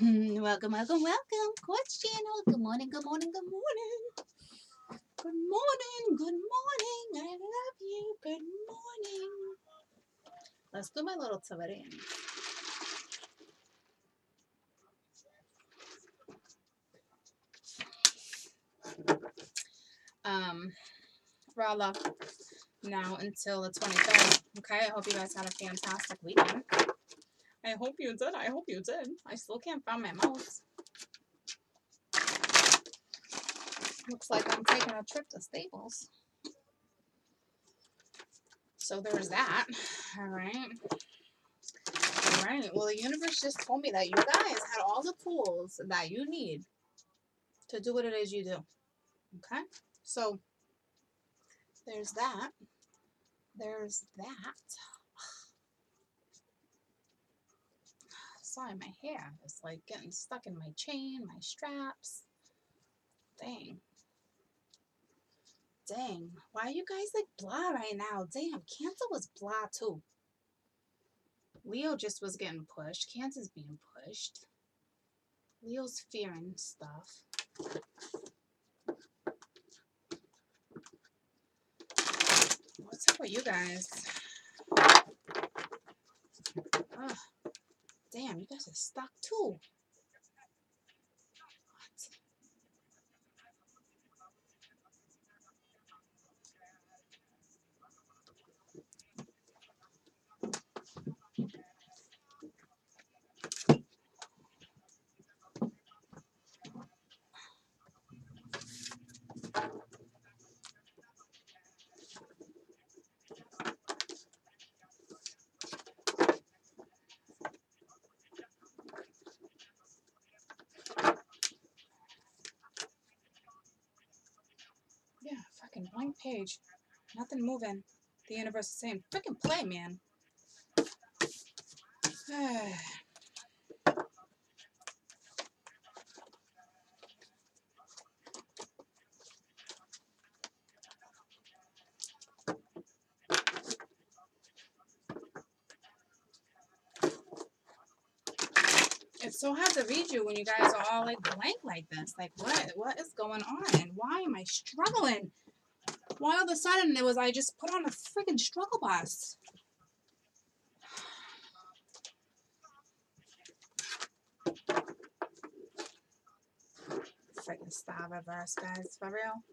Welcome, welcome, welcome. Quartz channel. Good morning, good morning, good morning. Good morning, good morning. I love you. Good morning. Let's do my little tabarin. Raw love now until the 23rd. Okay, I hope you guys had a fantastic weekend. I hope you did. I hope you did. I still can't find my mouse. Looks like I'm taking a trip to Staples. So there's that. All right. All right. Well, the universe just told me that you guys had all the tools that you need to do what it is you do. Okay? So there's that. There's that. Sorry, my hair is like getting stuck in my chain, my straps. Dang. Dang. Why are you guys like blah right now? Damn, Cancer was blah too. Leo just was getting pushed. Cancer's being pushed. Leo's fearing stuff. What's up with you guys? Oh, damn, you guys are stuck too. Yeah, fucking blank page. Nothing moving. The universe is saying, freaking play, man. It's so hard to read you when you guys are all like blank like this. Like, what is going on? And why am I struggling? Why all of a sudden it was I just put on a freaking struggle bus? Freaking star reverse, guys, for real.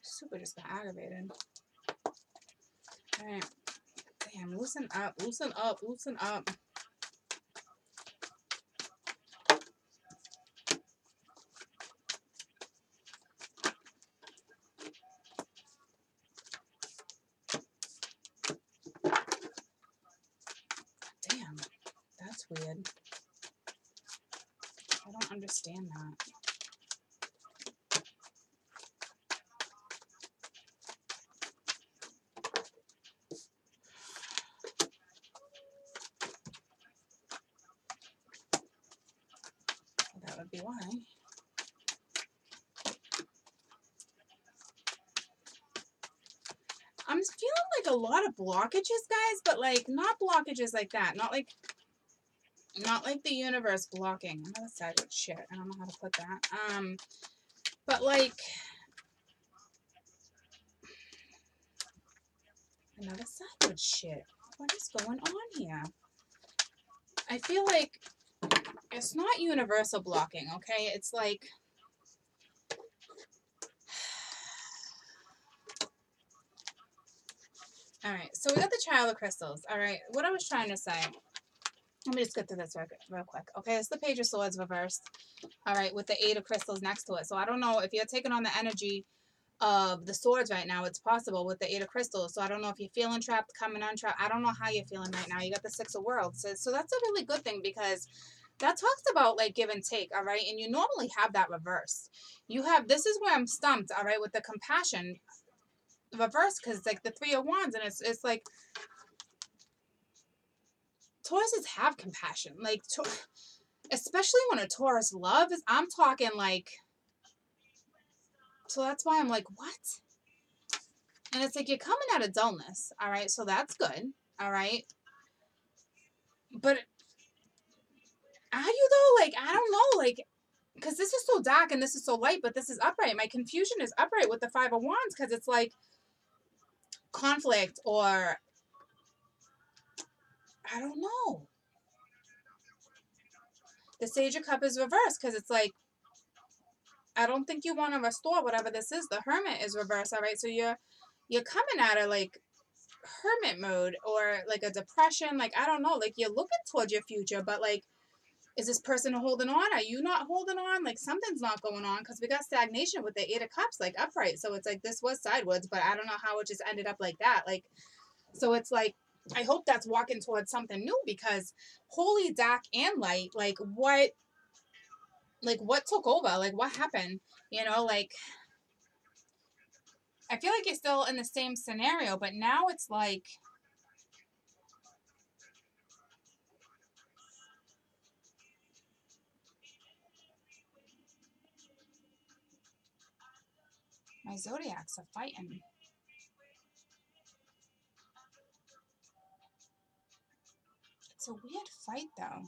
Super just got aggravated. Alright. Damn, loosen up, loosen up, loosen up. Damn, that's weird. I don't understand that. That would be why. I'm feeling like a lot of blockages, guys, but like not blockages like that. Not like the universe blocking. Another side with shit. I don't know how to put that. But like another side with shit. What is going on here? I feel like it's not universal blocking, okay? It's like all right, so we got the Child of Crystals. All right, what I was trying to say. Let me just get through this real quick. Okay, it's the Page of Swords reversed. All right, with the Eight of Crystals next to it. So I don't know if you're taking on the energy of the swords right now. It's possible with the Eight of Crystals. So I don't know if you're feeling trapped, coming untrapped. I don't know how you're feeling right now. You got the Six of Worlds. So that's a really good thing because that talks about like give and take, all right? And you normally have that reversed. You have, this is where I'm stumped, all right, with the compassion reverse, because it's like the Three of Wands, and it's like Tauruses have compassion, like especially when a Taurus loves. I'm talking like, so that's why I'm like, what? And it's like you're coming out of dullness, all right? So that's good, all right? But are you though? Like, I don't know, like, because this is so dark and this is so light, but this is upright. My confusion is upright with the Five of Wands because it's like conflict or I don't know. The Sage of Cups is reversed because it's like I don't think you want to restore whatever this is. The Hermit is reversed, all right? So you're coming out of like hermit mode or like a depression. Like I don't know. Like you're looking towards your future, but like is this person holding on? Are you not holding on? Like something's not going on because we got stagnation with the Eight of Cups, like upright. So it's like this was sideways, but I don't know how it just ended up like that. Like, so it's like, I hope that's walking towards something new because holy dark and light, like what took over? Like what happened? You know, like I feel like you're still in the same scenario, but now it's like, my zodiacs are fighting. It's a weird fight though.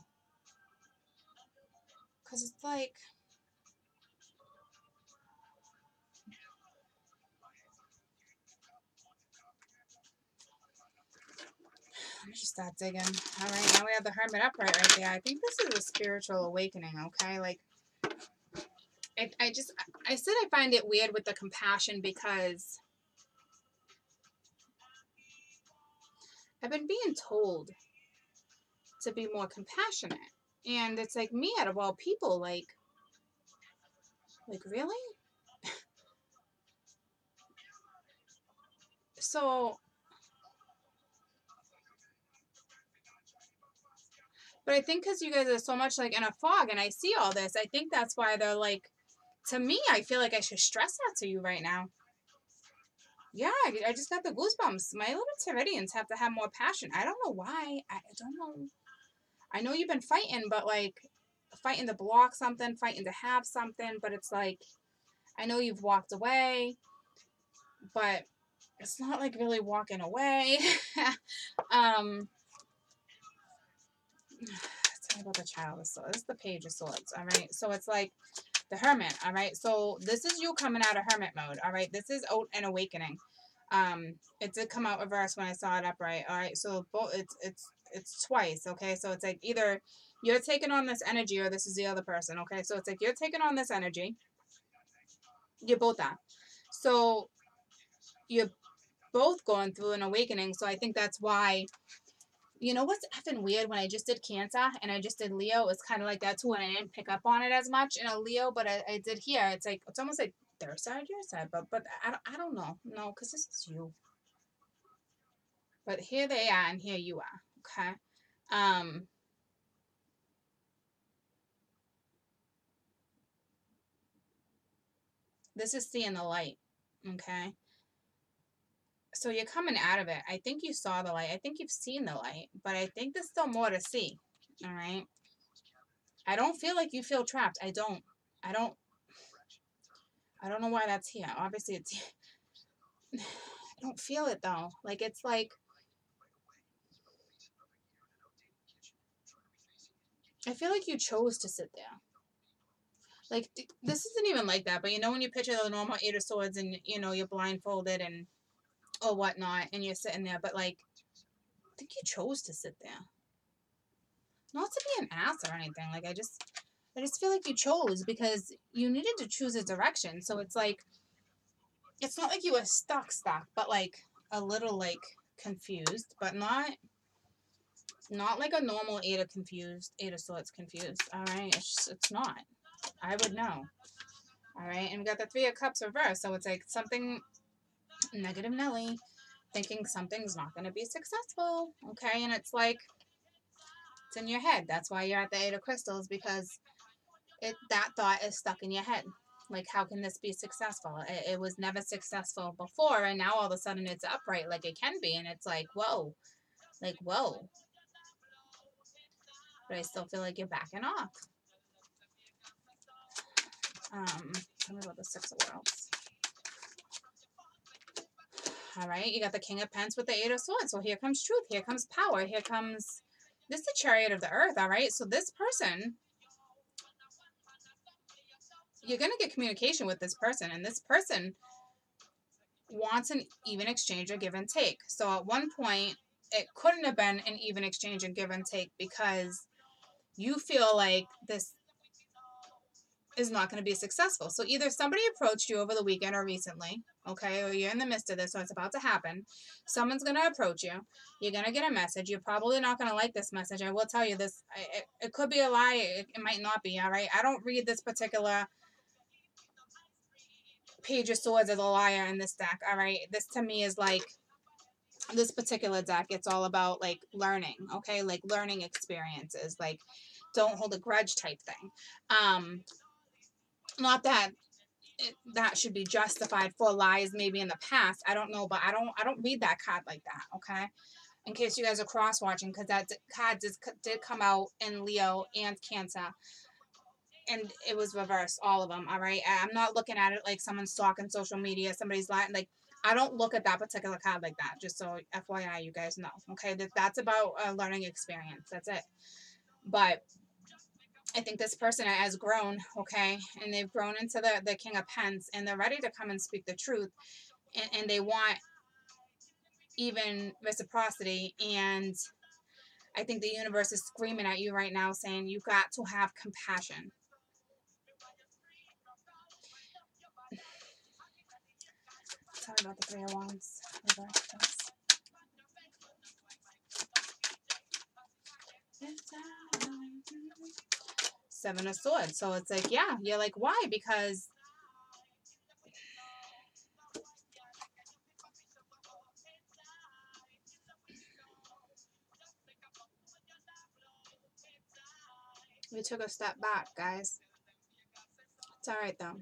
Because it's like, let me just start digging. All right, now we have the Hermit upright right there. I think this is a spiritual awakening, okay? Like, I said I find it weird with the compassion because I've been being told to be more compassionate. And it's like me out of all people, like really? So, but I think because you guys are so much like in a fog and I see all this, I think that's why they're like, to me, I feel like I should stress that to you right now. Yeah, I just got the goosebumps. My little Tiridians have to have more passion. I don't know why. I don't know. I know you've been fighting, but like fighting to block something, fighting to have something, but it's like I know you've walked away, but it's not like really walking away. Tell me about the Child of Swords. This is the Page of Swords, all right? So it's like the Hermit, all right? So this is you coming out of Hermit mode, all right? This is an awakening. It did come out reverse when I saw it upright, all right? So both it's twice, okay? So it's like either you're taking on this energy or this is the other person, okay? So it's like you're taking on this energy. You're both are. So you're both going through an awakening. So I think that's why, you know what's effing weird? When I just did Cancer and I just did Leo, it's kind of like that too, and I didn't pick up on it as much in a Leo, but I did here. It's like, it's almost like their side, your side, but I don't know. No, because this is you. But here they are and here you are, okay? This is seeing the light, okay? So you're coming out of it. I think you saw the light. I think you've seen the light, but I think there's still more to see, all right? I don't feel like you feel trapped. I don't know why that's here. Obviously, it's... I don't feel it, though. Like, it's like... I feel like you chose to sit there. Like, this isn't even like that, but you know when you picture the normal Eight of Swords and, you know, you're blindfolded and... or whatnot, and you're sitting there, but, like, I think you chose to sit there. Not to be an ass or anything. Like, I just feel like you chose because you needed to choose a direction. So it's like... it's not like you were stuck, but like a little like confused, but not like a normal Eight of Swords confused. All right, it's not. I would know. All right, and we got the Three of Cups reversed, so it's like something negative Nelly, thinking something's not going to be successful. Okay, and it's like it's in your head. That's why you're at the Eight of Crystals, because that thought is stuck in your head. Like, how can this be successful? It was never successful before, and now all of a sudden it's upright like it can be, and it's like, whoa. Like, whoa. But I still feel like you're backing off. Tell me about the Six of Worlds. All right, you got the King of Pence with the Eight of Swords. So here comes truth. Here comes power. Here comes, this is the Chariot of the Earth. All right, so this person, you're going to get communication with this person. And this person wants an even exchange or give and take. So at one point, it couldn't have been an even exchange and give and take because you feel like this is not going to be successful. So either somebody approached you over the weekend or recently, okay, or you're in the midst of this, so it's about to happen. Someone's going to approach you. You're going to get a message. You're probably not going to like this message. I will tell you this. It could be a lie. It might not be, all right? I don't read this particular Page of Swords as a liar in this deck, all right? This to me is like, this particular deck, it's all about like learning, okay? Like learning experiences, like don't hold a grudge type thing. Not that that should be justified for lies maybe in the past. I don't know, but I don't read that card like that, okay? In case you guys are cross watching, because that card did come out in Leo and Cancer, and it was reversed, all of them. All right, I'm not looking at it like someone's stalking social media, somebody's lying. Like I don't look at that particular card like that. Just so FYI, you guys know, okay? That's about a learning experience. That's it. But I think this person has grown, okay, and they've grown into the King of Pence, and they're ready to come and speak the truth, and they want even reciprocity. And I think the universe is screaming at you right now, saying you got to have compassion. Sorry about the Three of Wands. Seven of Swords. So it's like, yeah, you're like, why? Because we took a step back, guys. It's all right though.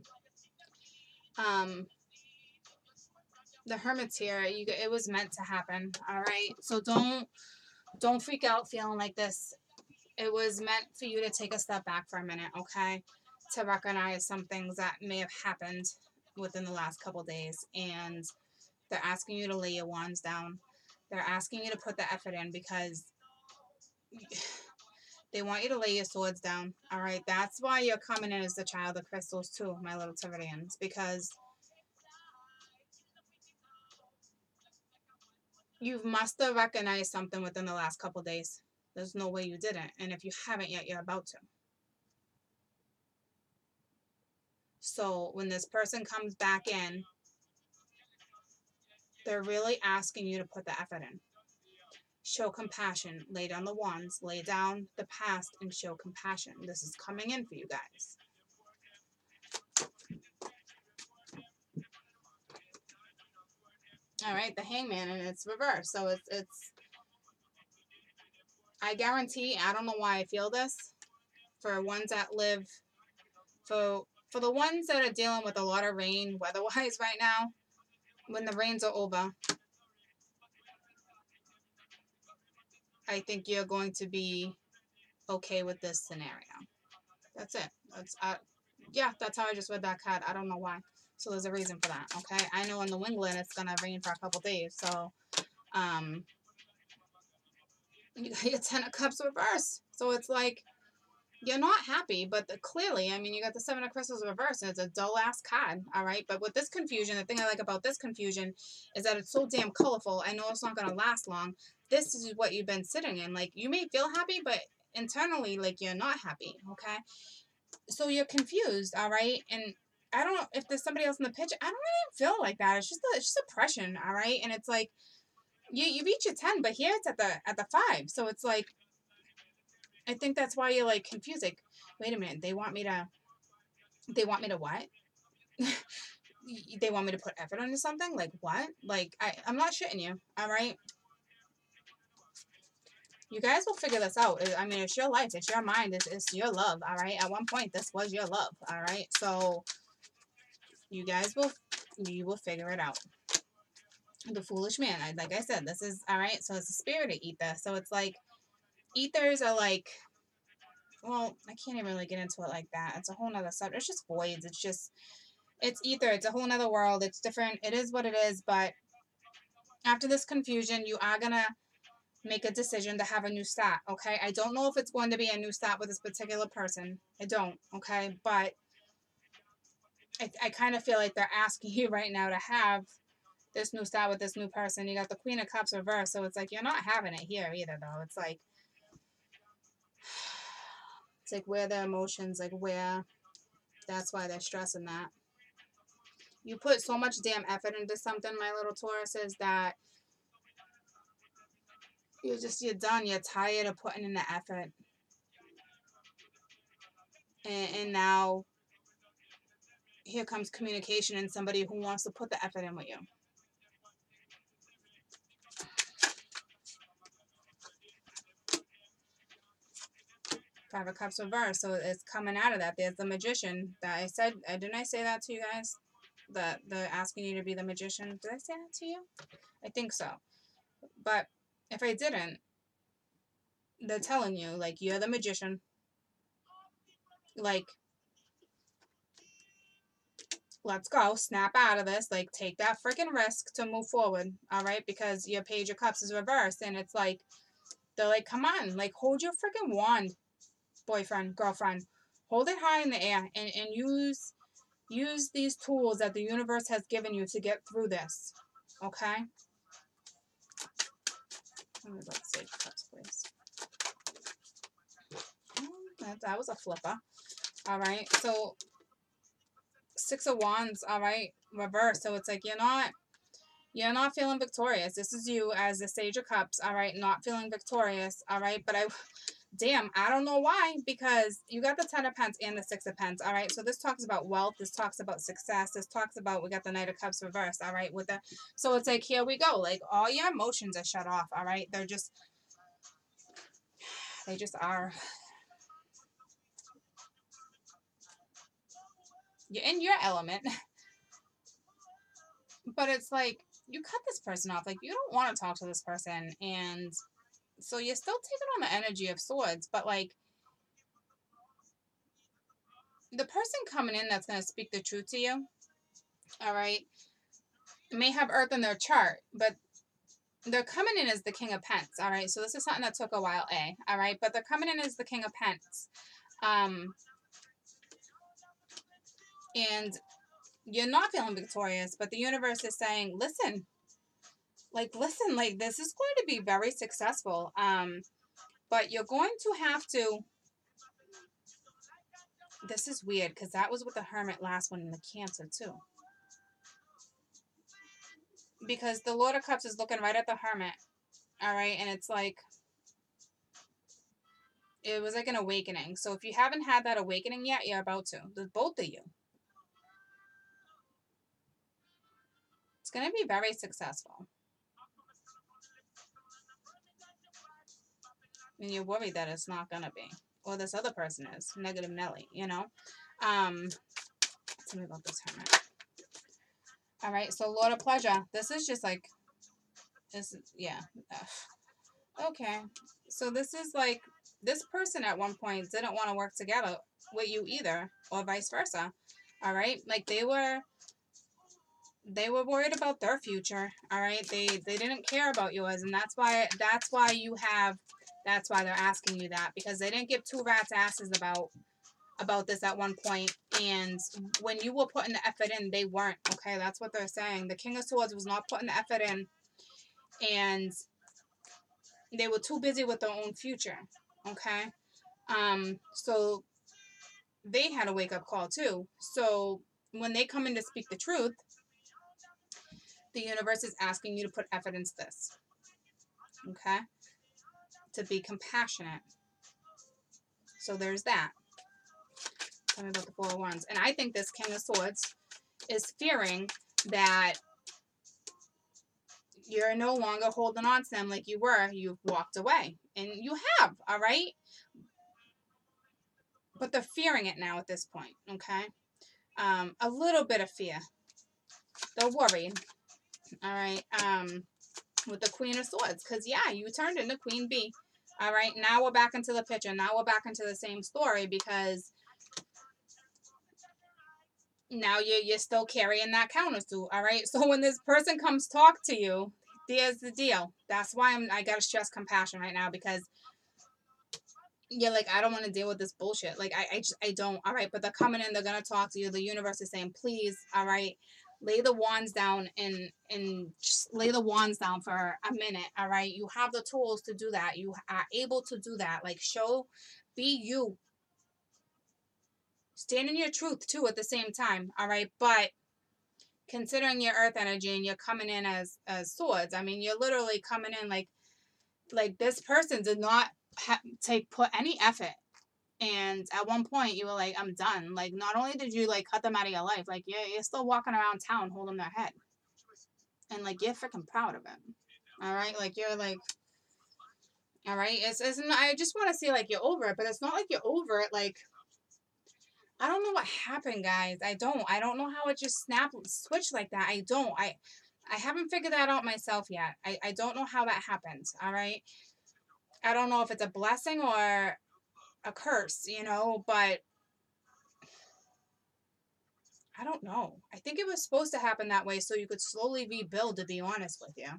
The Hermit's here. It was meant to happen. All right. So don't freak out feeling like this. It was meant for you to take a step back for a minute, okay? To recognize some things that may have happened within the last couple days, and they're asking you to lay your wands down. They're asking you to put the effort in because they want you to lay your swords down, all right? That's why you're coming in as the Child of Crystals too, my little Taurians, because you must have recognized something within the last couple days. There's no way you didn't. And if you haven't yet, you're about to. So when this person comes back in, they're really asking you to put the effort in. Show compassion. Lay down the wands. Lay down the past and show compassion. This is coming in for you guys. All right, the Hangman, and it's reversed. So it's I guarantee, I don't know why I feel this, for ones that live, for the ones that are dealing with a lot of rain weather-wise right now, when the rains are over, I think you're going to be okay with this scenario. That's it. Yeah, that's how I just read that card. I don't know why. So there's a reason for that, okay? I know in New England it's going to rain for a couple days, so you got your Ten of Cups reverse. So it's like, you're not happy, but clearly, I mean, you got the Seven of Crystals reverse, and it's a dull-ass card, all right? But with this confusion, the thing I like about this confusion is that it's so damn colorful. I know it's not going to last long. This is what you've been sitting in. Like, you may feel happy, but internally, like, you're not happy, okay? So you're confused, all right? And I don't know if there's somebody else in the picture. I don't really feel like that. It's just oppression, all right? And it's like, you reach your 10, but here it's at the 5. So it's like, I think that's why you're like confused. Like, wait a minute, they want me to what? They want me to put effort into something? Like what? Like I'm not shitting you, all right? You guys will figure this out. I mean, it's your life, it's your mind, it's your love, all right? At one point, this was your love, all right? So you will figure it out. The Foolish Man, like I said, this is, all right? So it's a spirit of ether. So it's like, ethers are like, well, I can't even really get into it like that. It's a whole nother subject. It's just voids. It's ether. It's a whole nother world. It's different. It is what it is, but After this confusion, you are going to make a decision to have a new start, okay? I don't know if it's going to be a new start with this particular person. I don't, okay? But I kind of feel like they're asking you right now to have this new start with this new person. You got the Queen of Cups reversed, so it's like you're not having it here either, though. It's like where the emotions, like where, that's why they're stressing that. You put so much damn effort into something, my little Tauruses, that you're done. You're tired of putting in the effort. And now here comes communication and somebody who wants to put the effort in with you. Five of Cups reversed, so it's coming out of that. There's the Magician that I said. Didn't I say that to you guys? That they're asking you to be the Magician. Did I say that to you? I think so. But if I didn't, they're telling you, like, you're the Magician. Like, let's go. Snap out of this. Like, take that freaking risk to move forward. All right? Because your Page of Cups is reversed. And it's like, they're like, come on. Like, hold your freaking wand, boyfriend, girlfriend. Hold it high in the air and use these tools that the universe has given you to get through this. Okay? Let's Sage of Cups, please. That was a flipper. All right. So, Six of Wands, all right, reverse. So it's like you're not feeling victorious. This is you as the Sage of Cups, all right, not feeling victorious, all right. But I don't know why, because you got the Ten of Pents and the Six of Pents, all right. So this talks about wealth. This talks about success. This talks about, we got the Knight of Cups reversed, all right. So it's like, here we go. Like, all your emotions are shut off, all right. They just are. You're in your element. But it's like, you cut this person off. Like, you don't want to talk to this person. And so you're still taking on the energy of Swords. But, like, the person coming in that's going to speak the truth to you, all right, may have Earth in their chart. But they're coming in as the King of Pents, all right? So this is something that took a while, all right? But they're coming in as the King of Pents. And you're not feeling victorious, but the universe is saying, listen, like, this is going to be very successful. But you're going to have to, this is weird, because that was with the Hermit last one in the Cancer, too. Because the Lord of Cups is looking right at the Hermit, all right? And it's like, it was like an awakening. So if you haven't had that awakening yet, you're about to. There's both of you. It's going to be very successful. And you're worried that it's not going to be. Or this other person is. Negative Nelly, you know? Tell me about this Hermit. All right, so Lord of Pleasure. This is just like, yeah. Okay. So this is like, this person at one point didn't want to work together with you either, or vice versa. All right? Like, they were worried about their future. All right? They didn't care about yours, and that's why they're asking you that, because they didn't give two rats' asses about this at one point. And when you were putting the effort in, they weren't. Okay, that's what they're saying. The King of Swords was not putting the effort in, and they were too busy with their own future. Okay, so they had a wake-up call too. So when they come in to speak the truth, the universe is asking you to put effort into this. Okay, to be compassionate. So there's that. Tell me about the Four of Wands. And I think this King of Swords is fearing that you're no longer holding on to them like you were. You've walked away. And you have, all right? But they're fearing it now at this point, okay? A little bit of fear. They're worried, all right? With the Queen of Swords. Because, yeah, you turned into Queen Bee. All right? Now we're back into the picture. Now we're back into the same story, because now you're still carrying that countersuit, all right? So when this person comes talk to you, there's the deal. That's why I gotta stress compassion right now, because you're like, I don't want to deal with this bullshit. Like, I don't. All right, but they're coming in. They're gonna talk to you. The universe is saying, please, all right, lay the wands down and just lay the wands down for a minute. All right, you have the tools to do that. You are able to do that. Like, be you. Stand in your truth too at the same time. All right, but considering your earth energy and you're coming in as swords, I mean, you're literally coming in like this person did not put any effort. And at one point, you were like, I'm done. Like, not only did you, like, cut them out of your life, like, you're still walking around town holding their head. And, like, you're freaking proud of it. All right? Like, you're, like, all right? It's I just want to say, like, you're over it. But it's not like you're over it. Like, I don't know what happened, guys. I don't know how it just switched like that. I haven't figured that out myself yet. I don't know how that happened. All right? I don't know if it's a blessing or a curse, you know, but I don't know. I think it was supposed to happen that way so you could slowly rebuild, to be honest with you.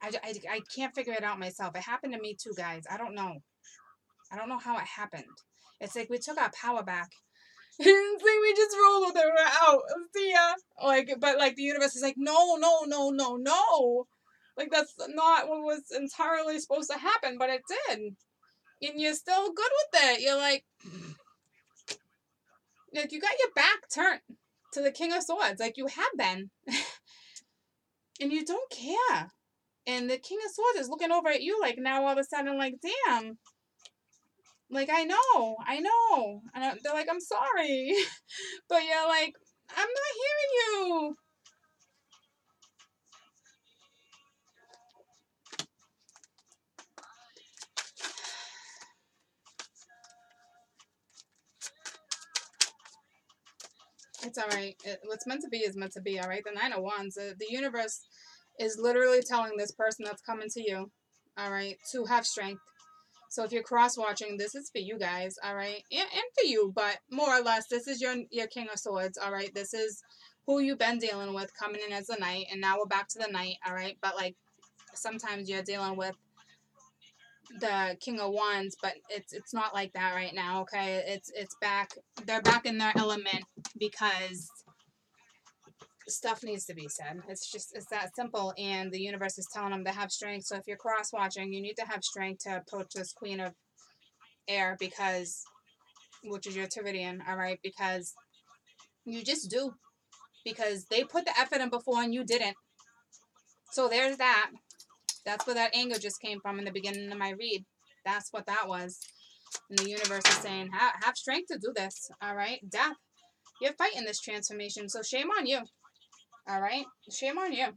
I can't figure it out myself. It happened to me too, guys. I don't know. I don't know how it happened. It's like we took our power back. It's like we just rolled with it. We're out. See ya. Like, but like the universe is like, no, no, no, no, no. Like, that's not what was entirely supposed to happen, but it did. And you're still good with it. You're like you got your back turned to the King of Swords, like you have been. And you don't care. And the King of Swords is looking over at you like now all of a sudden, like, damn. Like, I know. And they're like, I'm sorry. But you're like, I'm not hearing you. It's all right. What's meant to be is meant to be, all right? The Nine of Wands, the universe is literally telling this person that's coming to you, all right, to have strength. So if you're cross-watching, this is for you guys, all right? And for you, but more or less, this is your King of Swords, all right? This is who you've been dealing with coming in as the Knight, and now we're back to the Knight, all right? But, like, sometimes you're dealing with the King of Wands, but it's not like that right now, okay? It's back. They're back in their element because stuff needs to be said. It's that simple, and the universe is telling them to have strength. So if you're cross-watching, you need to have strength to approach this Queen of Air, because, which is your Tiridian, all right? Because you just do. Because they put the effort in before and you didn't. So there's that. That's where that anger just came from in the beginning of my read. That's what that was. And the universe is saying, have strength to do this, all right? Death. You're fighting this transformation, so shame on you. All right? Shame on you.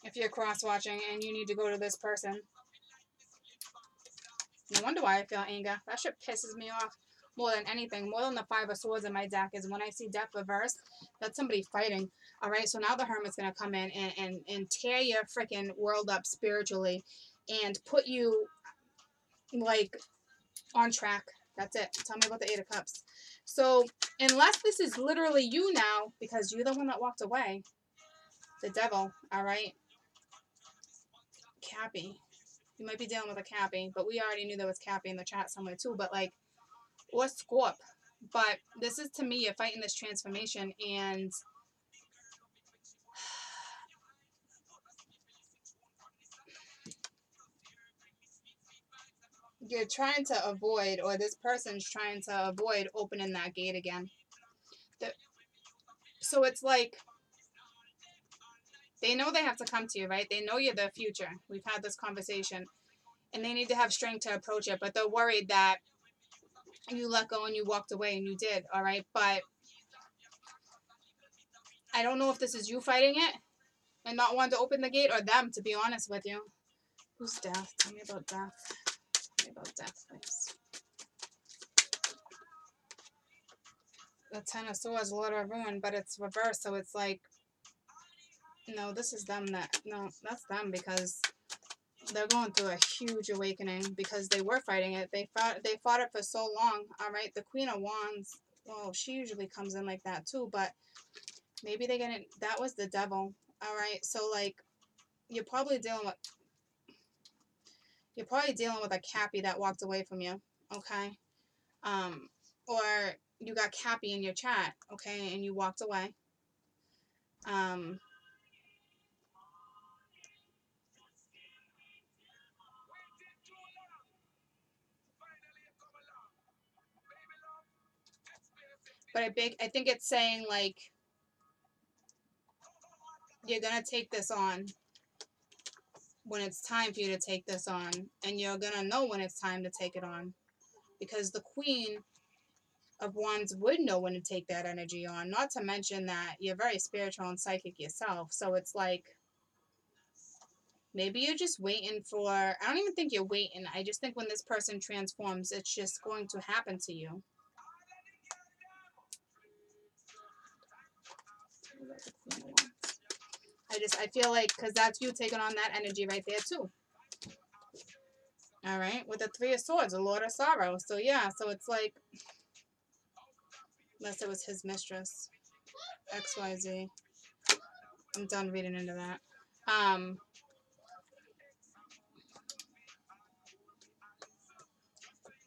If you're cross-watching and you need to go to this person. No wonder why I feel anger. That shit pisses me off more than anything. More than the Five of Swords in my deck is when I see death reversed, that's somebody fighting. All right? So now the Hermit's going to come in and tear your freaking world up spiritually and put you, like, on track. That's it. Tell me about the Eight of Cups. So, unless this is literally you now, because you're the one that walked away, the Devil, all right? Cappy. You might be dealing with a Cappy, but we already knew there was Cappy in the chat somewhere too, but, like, or Scorp. But this is, to me, you're fighting this transformation, and you're trying to avoid, or this person's trying to avoid opening that gate again. So it's like, they know they have to come to you, right? They know you're the future. We've had this conversation. And they need to have strength to approach it. But they're worried that you let go and you walked away, and you did, all right? But I don't know if this is you fighting it and not wanting to open the gate, or them, to be honest with you. Who's Death? Tell me about Death. Tell me about Death, please. The Ten of Swords, Lord of Ruin, but it's reversed, so it's like, no, this is them no, that's them, because they're going through a huge awakening because they were fighting it. They fought it for so long, all right? The Queen of Wands, well, she usually comes in like that too, but maybe they get it. That was the Devil, All right. So like you're probably dealing with a Cappy that walked away from you. Okay. Or you got Cappy in your chat, okay, and you walked away. But I think it's saying like you're gonna take this on when it's time for you to take this on, and you're gonna know when it's time to take it on, because the Queen of Wands would know when to take that energy on. Not to mention that you're very spiritual and psychic yourself, so it's like maybe you're just waiting for. I don't even think you're waiting. I just think when this person transforms, it's just going to happen to you. I feel like, because that's you taking on that energy right there too. All right, with the Three of Swords, the Lord of Sorrow. So yeah, so it's like, unless it was his mistress, XYZ. I'm done reading into that.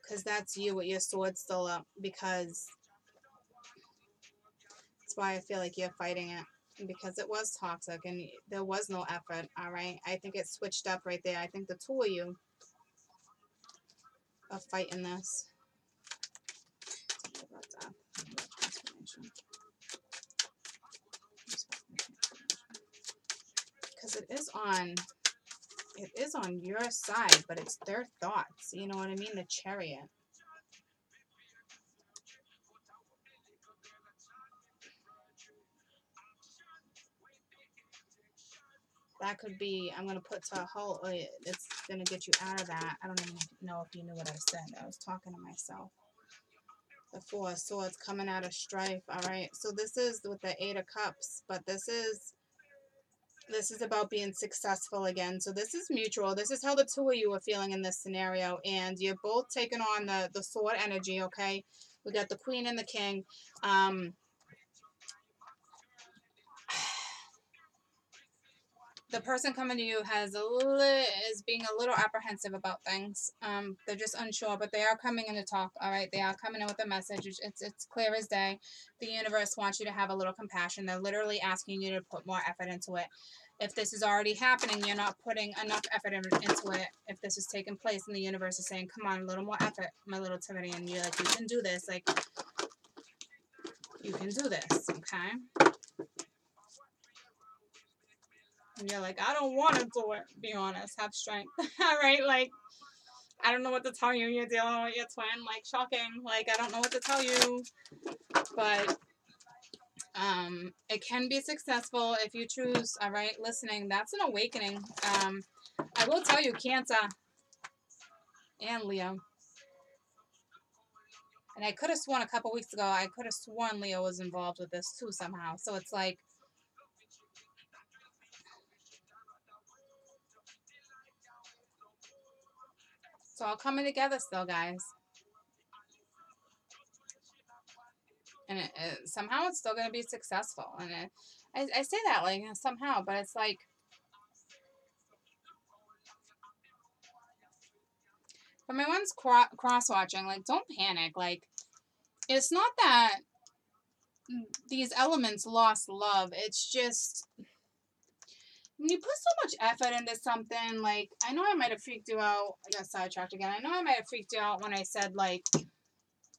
Because that's you with your sword still up, because that's why I feel like you're fighting it. Because it was toxic and there was no effort, all right? I think it switched up right there. I think the two of you are fighting this. Because it is on your side, but it's their thoughts. You know what I mean? The Chariot. That could be, I'm going to put to a halt. It's going to get you out of that. I don't even know if you knew what I said. I was talking to myself. The Four of Swords coming out of strife. All right. So this is with the Eight of Cups, but this is about being successful again. So this is mutual. This is how the two of you are feeling in this scenario. And you're both taking on the sword energy, okay? We got the Queen and the King. The person coming to you is being a little apprehensive about things. They're just unsure, but they are coming in to talk. All right, they are coming in with a message. It's clear as day. The universe wants you to have a little compassion. They're literally asking you to put more effort into it. If this is already happening, you're not putting enough effort into it. If this is taking place, and the universe is saying, "Come on, a little more effort, my little Tiffany," and you're like, "You can do this. Like, you can do this." Okay. And you're like, "I don't want to do it." Be honest. Have strength. All right. Like, I don't know what to tell you. You're dealing with your twin. Like, shocking. Like, I don't know what to tell you. But it can be successful if you choose. All right. Listening. That's an awakening. I will tell you, Cancer and Leo. And I could have sworn a couple weeks ago, I could have sworn Leo was involved with this too somehow. So it's like, it's all coming together still, guys. And somehow it's still going to be successful. And I say that like somehow, but it's like, for my ones cross-watching, like, don't panic. Like, it's not that these elements lost love. It's just, when you put so much effort into something, like, I know I might have freaked you out. I got sidetracked again. I know I might have freaked you out when I said, like,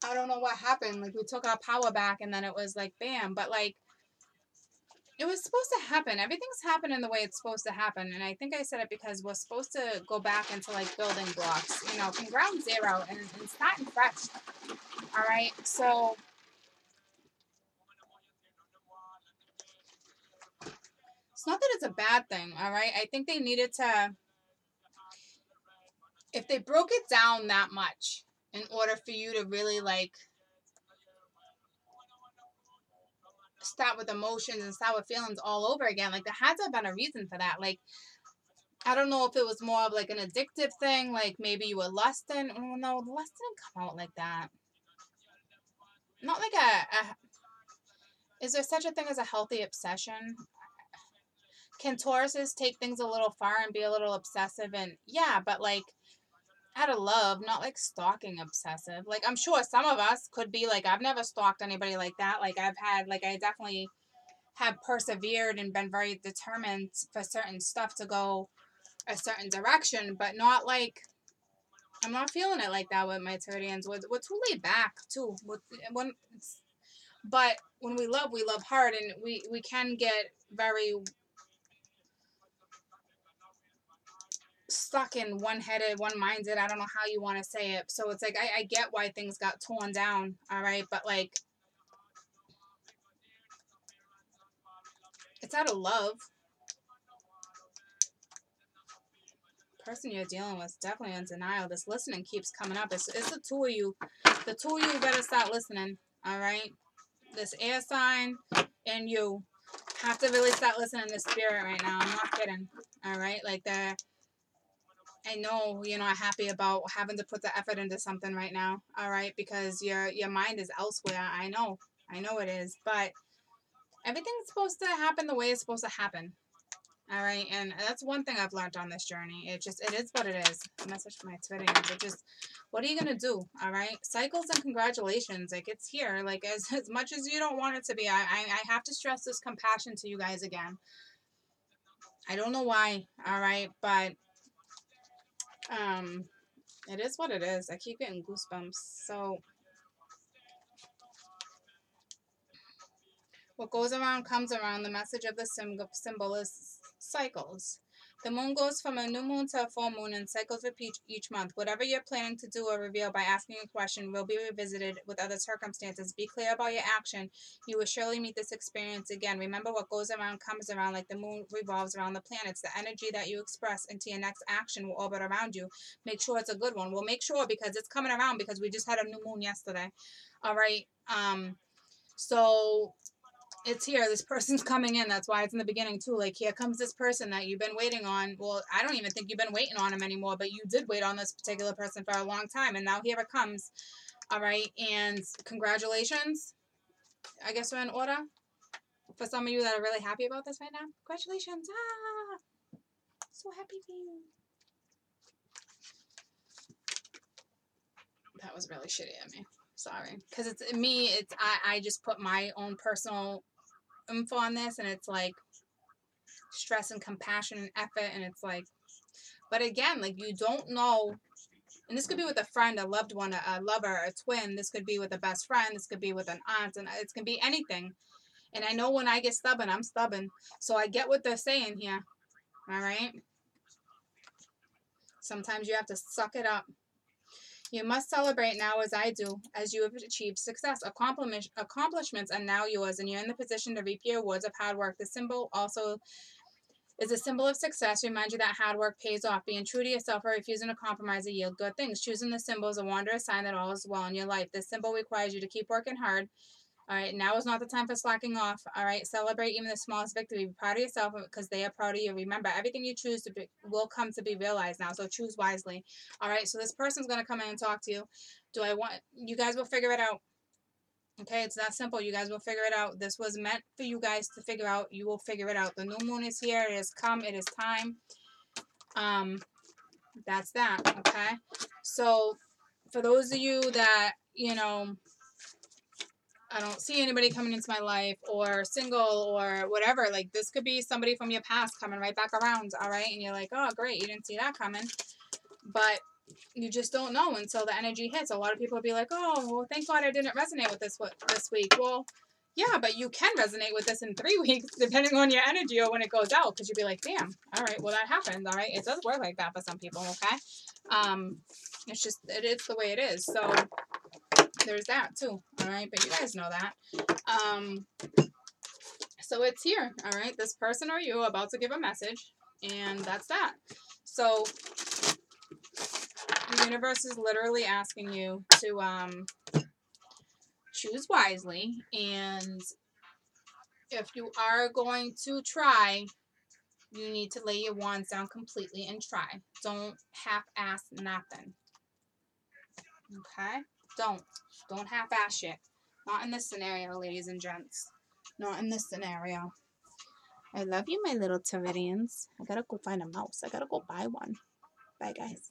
I don't know what happened. Like, we took our power back, and then it was like, bam. But, like, it was supposed to happen. Everything's happening the way it's supposed to happen. And I think I said it because we're supposed to go back into, like, building blocks, you know, from ground zero and starting fresh. All right? So it's not that it's a bad thing, all right? I think they needed to, if they broke it down that much in order for you to really, like, start with emotions and start with feelings all over again, like, there had to have been a reason for that. Like, I don't know if it was more of, like, an addictive thing, like, maybe you were lusting. Oh, no, the lust didn't come out like that. Not like is there such a thing as a healthy obsession? Can Tauruses take things a little far and be a little obsessive? And yeah, but like out of love, not like stalking obsessive. Like I'm sure some of us could be like, I've never stalked anybody like that. Like I've had, like I definitely have persevered and been very determined for certain stuff to go a certain direction, but not like, I'm not feeling it like that with my Terrarians. We're too laid back too. But when we love hard, and we can get very stuck in one-headed, one-minded. I don't know how you want to say it. So it's like I get why things got torn down, all right? But like it's out of love. Person you're dealing with is definitely in denial. This listening keeps coming up. It's the two of you. The two of you better start listening, all right? This air sign and you have to really start listening to spirit right now. I'm not kidding, all right? Like that. I know you're not happy about having to put the effort into something right now, all right? Because your mind is elsewhere. I know it is, but everything's supposed to happen the way it's supposed to happen, all right? And that's one thing I've learned on this journey. It is what it is. A message from my Twitter. It just, what are you gonna do, all right? Cycles and congratulations, like it's here. Like as much as you don't want it to be, I have to stress this compassion to you guys again. I don't know why, all right, but it is what it is. I keep getting goosebumps. So what goes around comes around. The message of the symbol is cycles. The moon goes from a new moon to a full moon, and cycles repeat each month. Whatever you're planning to do or reveal by asking a question will be revisited with other circumstances. Be clear about your action. You will surely meet this experience again. Remember, what goes around comes around. Like the moon revolves around the planets. The energy that you express into your next action will orbit around you. Make sure it's a good one. We'll make sure, because it's coming around, because we just had a new moon yesterday. All right. So it's here. This person's coming in. That's why it's in the beginning too. Like, here comes this person that you've been waiting on. Well, I don't even think you've been waiting on him anymore, but you did wait on this particular person for a long time, and now here it comes. All right, and congratulations. I guess we're in order. For some of you that are really happy about this right now, congratulations. So happy for you. That was really shitty of me. Sorry. Because it's me, I just put my own personal info on this, and it's like stress and compassion and effort, and it's like, but again, like you don't know, and this could be with a friend, a loved one, a lover, a twin. This could be with a best friend. This could be with an aunt, and it can be anything. And I know when I get stubborn, I'm stubborn. So I get what they're saying here. All right. Sometimes you have to suck it up. You must celebrate now, as I do, as you have achieved success. Accomplishments are now yours, and you're in the position to reap your rewards of hard work. The symbol also is a symbol of success. Remind you that hard work pays off. Being true to yourself or refusing to compromise will yield good things. Choosing the symbol is a wondrous sign that all is well in your life. This symbol requires you to keep working hard. All right, now is not the time for slacking off. All right, celebrate even the smallest victory. Be proud of yourself because they are proud of you. Remember, everything you choose to be will come to be realized now, so choose wisely. All right, so this person's going to come in and talk to you. You guys will figure it out. Okay, it's that simple. You guys will figure it out. This was meant for you guys to figure out. You will figure it out. The new moon is here. It has come. It is time. That's that. Okay, so for those of you that, I don't see anybody coming into my life, or single, or whatever, like this could be somebody from your past coming right back around, all right? And you're like, oh, great, you didn't see that coming. But you just don't know until the energy hits. A lot of people will be like, oh, well, thank God I didn't resonate with this week. Well, yeah, but you can resonate with this in 3 weeks, depending on your energy or when it goes out, because you'll be like, damn, all right, well, that happened, all right? It does work like that for some people, okay? It's just, it's the way it is. So there's that too, all right? But you guys know that. So it's here, all right? This person or you are about to give a message, and that's that. So the universe is literally asking you to choose wisely, and if you are going to try, you need to lay your wands down completely and try. Don't half-ass nothing. Okay? Don't half-ass shit. Not in this scenario, ladies and gents. Not in this scenario. I love you, my little Taurians. I gotta go find a mouse. I gotta go buy one. Bye, guys.